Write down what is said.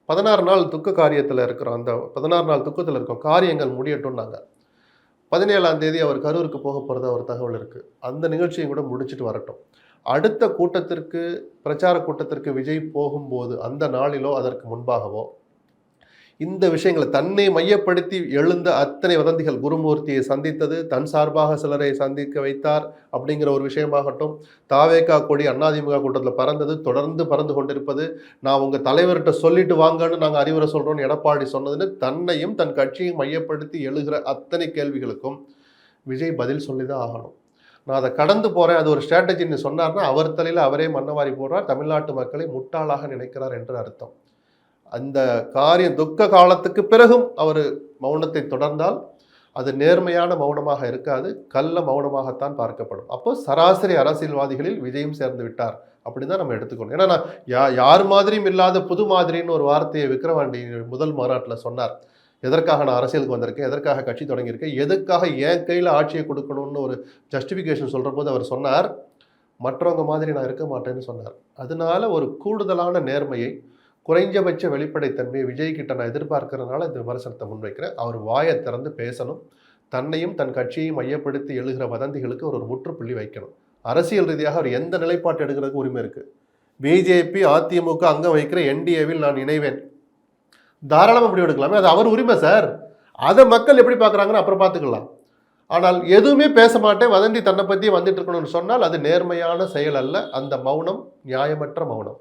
16 நாள் துக்க காரியத்தில் இருக்கிறோம். அந்த 16 நாள் துக்கத்தில் இருக்கோம். காரியங்கள் முடியட்டும்னாங்க. 17ஆம் தேதி அவர் கரூருக்கு போக போறதா ஒரு தகவல் இருக்கு. அந்த நிகழ்ச்சியும் கூட முடிச்சுட்டு வரட்டும். அடுத்த கூட்டத்திற்கு, பிரச்சார கூட்டத்திற்கு விஜய் போகும்போது, அந்த நாளிலோ அதற்கு முன்பாகவோ, இந்த விஷயங்கள தன்னை மையப்படுத்தி எழுந்த அத்தனை வதந்திகள், குருமூர்த்தியை சந்தித்தது, தன் சார்பாக சிலரை சந்திக்க வைத்தார் அப்படிங்கிற ஒரு விஷயமாகட்டும், தாவேகா கொடி அதிமுக கூட்டத்தில் பறந்தது, தொடர்ந்து பறந்து கொண்டிருப்பது, நான் உங்க தலைவர்கிட்ட சொல்லிட்டு வாங்கன்னு நாங்கள் அறிவுரை சொல்றோம்னு எடப்பாடி சொன்னதுன்னு, தன்னையும் தன் கட்சியையும் மையப்படுத்தி எழுகிற அத்தனை கேள்விகளுக்கும் விஜய் பதில் சொல்லி தான் ஆகணும். நான் அதை கடந்து போறேன், அது ஒரு ஸ்ட்ராட்டஜின்னு சொன்னார்னா, அவர் தலையில அவரே மண்ணவாரி போடுறார், தமிழ்நாட்டு மக்களை முட்டாளாக நினைக்கிறார் என்று அர்த்தம். அந்த காரியம் துக்க காலத்துக்கு பிறகும் அவர் மௌனத்தை தொடர்ந்தால் அது நேர்மையான மௌனமாக இருக்காது, கள்ள மௌனமாகத்தான் பார்க்கப்படும். அப்போ சராசரி அரசியல்வாதிகளில் விஜயும் சேர்ந்து விட்டார் அப்படின்னு தான் நம்ம எடுத்துக்கணும். ஏன்னா நான் யார் மாதிரியும் இல்லாத புது மாதிரின்னு ஒரு வார்த்தையை விக்கிரவாண்டி முதல் மாநாட்டில் சொன்னார். எதற்காக நான் அரசியலுக்கு வந்திருக்கேன், எதற்காக கட்சி தொடங்கியிருக்கேன், எதுக்காக என் கையில் ஆட்சியை கொடுக்கணும்னு ஒரு ஜஸ்டிஃபிகேஷன் சொல்கிற போது அவர் சொன்னார், மற்றவங்க மாதிரி நான் இருக்க மாட்டேன்னு சொன்னார். அதனால ஒரு கூடுதலான நேர்மையை, குறைஞ்சபட்ச வெளிப்படைத்தன்மையை விஜய் கிட்ட நான் எதிர்பார்க்கறதுனால இந்த விமர்சனத்தை முன்வைக்கிறேன். அவர் வாயை திறந்து பேசணும். தன்னையும் தன் கட்சியையும் மையப்படுத்தி எழுகிற வதந்திகளுக்கு ஒரு முற்றுப்புள்ளி வைக்கணும். அரசியல் ரீதியாக அவர் எந்த நிலைப்பாட்டு எடுக்கிறதுக்கு உரிமை இருக்கு. பிஜேபி, அதிமுக அங்கம் வைக்கிற என்டிஏவில் நான் இணைவேன், தாராளமாக முடிவு எடுக்கலாமே, அது அவர் உரிமை சார். அதை மக்கள் எப்படி பார்க்குறாங்கன்னு அப்புறம் பார்த்துக்கலாம். ஆனால் எதுவுமே பேச மாட்டேன், வதந்தி தன்னை பற்றி வந்துட்டு இருக்கணும்னு சொன்னால் அது நேர்மையான செயல் அல்ல. அந்த மௌனம் நியாயமற்ற மௌனம்.